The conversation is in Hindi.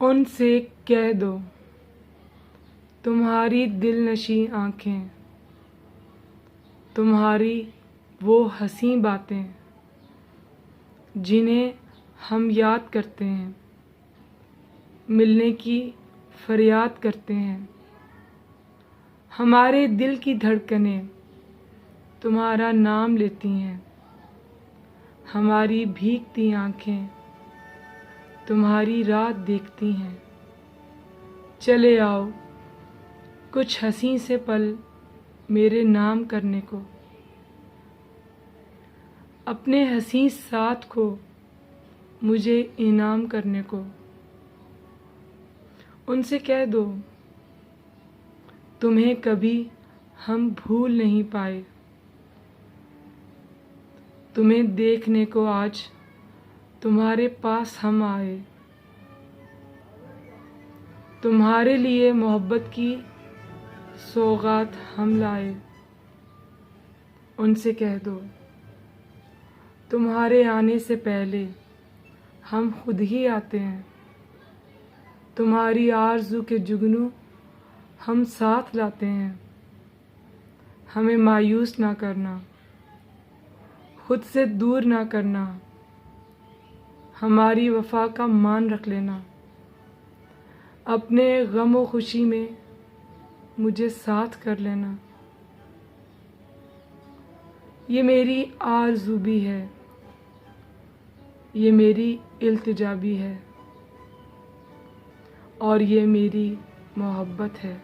उनसे कह दो तुम्हारी दिलनशी आँखें, तुम्हारी वो हंसी बातें जिन्हें हम याद करते हैं, मिलने की फरियाद करते हैं। हमारे दिल की धड़कनें तुम्हारा नाम लेती हैं, हमारी भीगती आँखें तुम्हारी रात देखती हैं। चले आओ कुछ हंसी से पल मेरे नाम करने को, अपने हंसी साथ को मुझे इनाम करने को। उनसे कह दो तुम्हें कभी हम भूल नहीं पाए, तुम्हें देखने को आज तुम्हारे पास हम आए। तुम्हारे लिए मोहब्बत की सौगात हम लाए। उनसे कह दो तुम्हारे आने से पहले हम खुद ही आते हैं, तुम्हारी आरज़ू के जुगनू हम साथ लाते हैं। हमें मायूस ना करना, खुद से दूर ना करना, हमारी वफ़ा का मान रख लेना। अपने गम और खुशी में मुझे साथ कर लेना। ये मेरी आरज़ू भी है, ये मेरी इल्तिजा भी है, और ये मेरी मोहब्बत है।